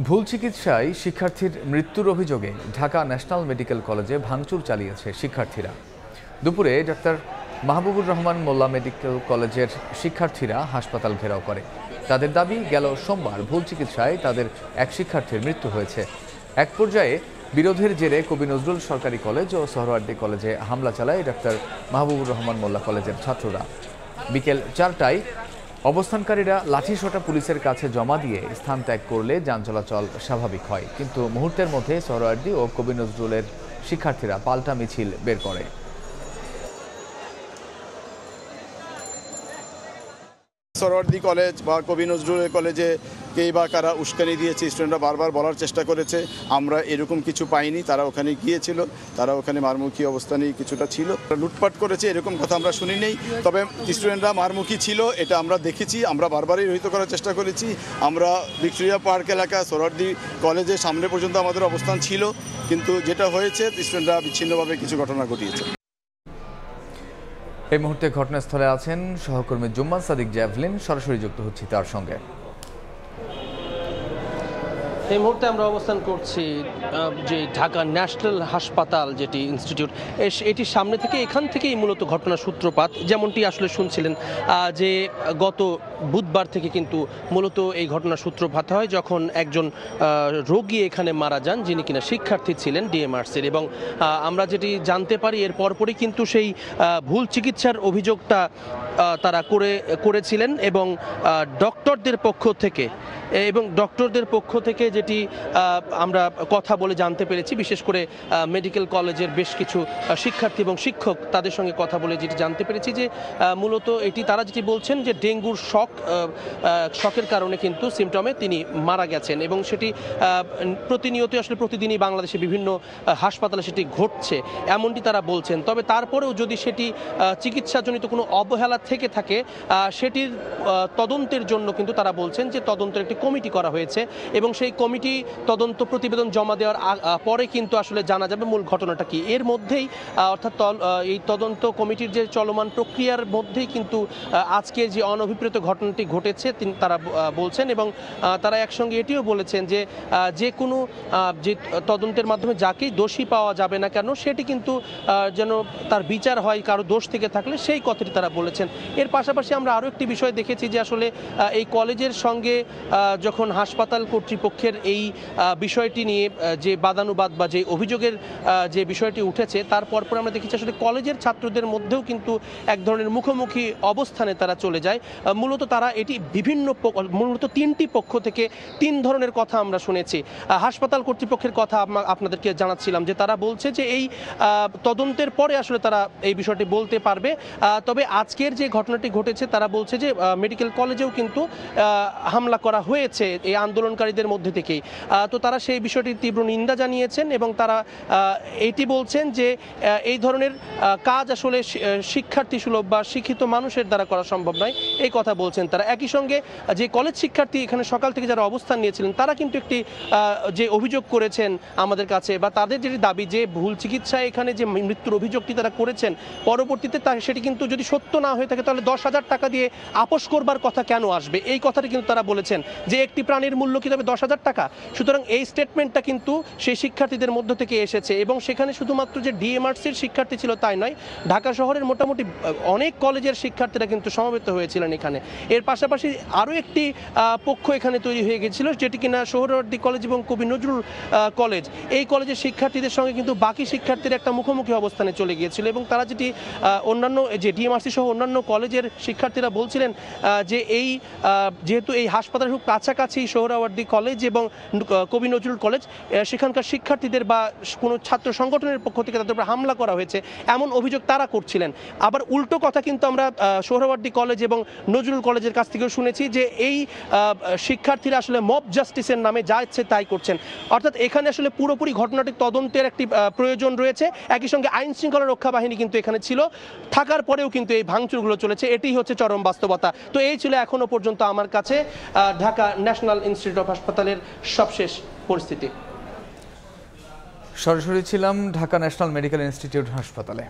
ভুল চিকিৎসায় শিক্ষার্থীর মৃত্যুর অভিযোগে ঢাকা ন্যাশনাল মেডিকেল কলেজে ভাঙচুর চালিয়েছে শিক্ষার্থীরা। দুপুরে ডাক্তার মাহবুবুর রহমান মোল্লা মেডিকেল কলেজের শিক্ষার্থীরা হাসপাতাল ঘেরাও করে। তাদের দাবি, গেল সোমবার ভুল চিকিৎসায় তাদের এক শিক্ষার্থীর মৃত্যু হয়েছে। এক পর্যায়ে বিরোধের জেরে কবি নজরুল সরকারি কলেজ ও সোহরাওয়ার্দী কলেজে হামলা চালায় ডাক্তার মাহবুবুর রহমান মোল্লা কলেজের ছাত্ররা। বিকেল 4টায় অবস্থানকারীরা লাঠিসোঁটা পুলিশের কাছে জমা দিয়ে স্থান ত্যাগ করলে যান চলাচল স্বাভাবিক হয়, কিন্তু মুহূর্তের মধ্যে সোহরাওয়ার্দী ও কবি নজরুলের শিক্ষার্থীরা পাল্টা মিছিল বের করে। সোহরাওয়ার্দী কলেজ বা কবি নজরুলের কলেজে কেই বা কারা উস্কানি দিয়েছে, স্টুডেন্টরা বারবার বলার চেষ্টা করেছে আমরা এরকম কিছু পাইনি। তারা ওখানে গিয়েছিল, তারা ওখানে মারমুখী অবস্থানেই কিছুটা ছিল, লুটপাট করেছে এরকম কথা আমরা শুনি নেই। তবে স্টুডেন্টরা মারমুখী ছিল এটা আমরা দেখেছি, আমরা বারবারই রহিত করার চেষ্টা করেছি। আমরা ভিক্টোরিয়া পার্ক এলাকা সোহরাওয়ার্দী কলেজের সামনে পর্যন্ত আমাদের অবস্থান ছিল, কিন্তু যেটা হয়েছে স্টুডেন্টরা বিচ্ছিন্নভাবে কিছু ঘটনা ঘটিয়েছে। এই মুহূর্তে ঘটনাস্থলে আছেন সহকর্মী জুম্মান সাদিক জ্যাভলিন, সরাসরি যুক্ত হচ্ছি তার সঙ্গে। এই মুহূর্তে আমরা অবস্থান করছি যে ঢাকা ন্যাশনাল হাসপাতাল যেটি ইনস্টিটিউট, এটির সামনে থেকে। এখান থেকেই মূলত ঘটনার সূত্রপাত, যেমনটি আসলে শুনছিলেন যে গত বুধবার থেকে কিন্তু মূলত এই ঘটনার সূত্রপাত হয়, যখন একজন রোগী এখানে মারা যান, যিনি কিনা শিক্ষার্থী ছিলেন ডিএমআরসির। এবং আমরা যেটি জানতে পারি এর পরপরই কিন্তু সেই ভুল চিকিৎসার অভিযোগটা তারা করেছিলেন এবং ডক্টরদের পক্ষ থেকে যেটি আমরা কথা বলে জানতে পেরেছি, বিশেষ করে মেডিকেল কলেজের বেশ কিছু শিক্ষার্থী এবং শিক্ষক, তাদের সঙ্গে কথা বলে যেটি জানতে পেরেছি যে মূলত তারা যেটি বলছেন যে ডেঙ্গুর শকের কারণে কিন্তু সিমটমে তিনি মারা গেছেন। এবং সেটি প্রতিনিয়ত আসলে প্রতিদিনই বাংলাদেশে বিভিন্ন হাসপাতালে সেটি ঘটছে, এমনটি তারা বলছেন। তবে তারপরেও যদি সেটি চিকিৎসাজনিত কোনো অবহেলা থেকে থাকে, সেটির তদন্তের জন্য কিন্তু তারা বলছেন যে তদন্তের একটি কমিটি করা হয়েছে এবং সেই কমিটি তদন্ত প্রতিবেদন জমা দেওয়ার পরে কিন্তু আসলে জানা যাবে মূল ঘটনাটা কি। এর মধ্যেই অর্থাৎ এই তদন্ত কমিটির যে চলমান প্রক্রিয়ার মধ্যেই কিন্তু আজকে যে অনভিপ্রেত ঘটনাটি ঘটেছে তারা বলছেন। এবং তারা একসঙ্গে এটিও বলেছেন যে যে কোনো যে তদন্তের মাধ্যমে যাকেই দোষী পাওয়া যাবে না কেন, সেটি কিন্তু যেন তার বিচার হয় কারো দোষ থেকে থাকলে, সেই কথাটি তারা বলেছেন। এর পাশাপাশি আমরা আরও একটি বিষয় দেখেছি যে আসলে এই কলেজের সঙ্গে যখন হাসপাতাল কর্তৃপক্ষের এই বিষয়টি নিয়ে যে বাদানুবাদ বা যে অভিযোগের যে বিষয়টি উঠেছে, তারপর আমরা দেখেছি আসলে কলেজের ছাত্রদের মধ্যেও কিন্তু এক ধরনের মুখোমুখি অবস্থানে তারা চলে যায়। মূলত তারা এটি মূলত তিনটি পক্ষ থেকে তিন ধরনের কথা আমরা শুনেছি। হাসপাতাল কর্তৃপক্ষের কথা আপনাদেরকে জানাচ্ছিলাম যে তারা বলছে যে এই তদন্তের পরে আসলে তারা এই বিষয়টি বলতে পারবে। তবে আজকের যে ঘটনাটি ঘটেছে, তারা বলছে যে মেডিকেল কলেজেও কিন্তু হামলা করা হয়েছে এই আন্দোলনকারীদের মধ্যে থেকেই। তো তারা সেই বিষয়টির তীব্র নিন্দা জানিয়েছেন এবং তারা এটি বলছেন যে এই ধরনের কাজ আসলে শিক্ষার্থী সুলভ বা শিক্ষিত মানুষের দ্বারা করা সম্ভব নয়, এই কথা বলছেন তারা। একই সঙ্গে যে কলেজ শিক্ষার্থী এখানে সকাল থেকে যারা অবস্থান নিয়েছিলেন, তারা কিন্তু একটি যে অভিযোগ করেছেন আমাদের কাছে, বা তাদের যেটি দাবি যে ভুল চিকিৎসায় এখানে যে মৃত্যুর অভিযোগটি তারা করেছেন, পরবর্তীতে সেটি কিন্তু যদি সত্য না হয়ে থাকে তাহলে 10,000 টাকা দিয়ে আপোষ করবার কথা কেন আসবে, এই কথাটি কিন্তু তারা বলেছেন যে একটি প্রাণীর মূল্য কি তবে 10,000 টাকা। সুতরাং এই স্টেটমেন্টটা কিন্তু সেই শিক্ষার্থীদের মধ্য থেকে এসেছে এবং সেখানে শুধুমাত্র যে ডিএমআরসির শিক্ষার্থী ছিল তাই নয়, ঢাকা শহরের মোটামুটি অনেক কলেজের শিক্ষার্থীরা কিন্তু সমবেত হয়েছিলেন এখানে। এর পাশাপাশি আরও একটি পক্ষ এখানে তৈরি হয়ে গেছিল, যেটি কিনা সোহরাওয়ার্দী কলেজ এবং কবি নজরুল কলেজ, এই কলেজের শিক্ষার্থীদের সঙ্গে কিন্তু বাকি শিক্ষার্থীরা একটা মুখোমুখি অবস্থানে চলে গিয়েছিল। এবং তারা যেটি অন্যান্য যে ডিএমআরসি সহ অন্যান্য কলেজের শিক্ষার্থীরা বলছিলেন যে যেহেতু এই হাসপাতালের খুব কাছাকাছি সোহরাওয়ার্দী কলেজ এবং কবি নজরুল কলেজ, সেখানকার শিক্ষার্থীদের বা কোনো ছাত্র সংগঠনের পক্ষ থেকে তাদের উপর হামলা করা হয়েছে, এমন অভিযোগ তারা করছিলেন। আবার উল্টো কথা কিন্তু আমরা সোহরাওয়ার্দী কলেজ এবং নজরুল কলেজের কাছ থেকেও শুনেছি যে এই শিক্ষার্থীরা আসলে মব জাস্টিসের নামে যা ইচ্ছে তাই করছেন। অর্থাৎ এখানে আসলে পুরোপুরি ঘটনাটি তদন্তের একটি প্রয়োজন রয়েছে। একই সঙ্গে আইন শৃঙ্খলা রক্ষা বাহিনী কিন্তু এখানে ছিল, থাকার পরেও কিন্তু এই ভাঙচুরগুলো চলেছে, এটি হচ্ছে চরম বাস্তবতা। তো এই ছিল এখনো পর্যন্ত আমার কাছে ঢাকা ন্যাশনাল ইনস্টিটিউট অফ হাসপাতালের সবশেষ পরিস্থিতি। সরাসরি ছিলাম ঢাকা ন্যাশনাল মেডিকেল ইনস্টিটিউট হাসপাতালে।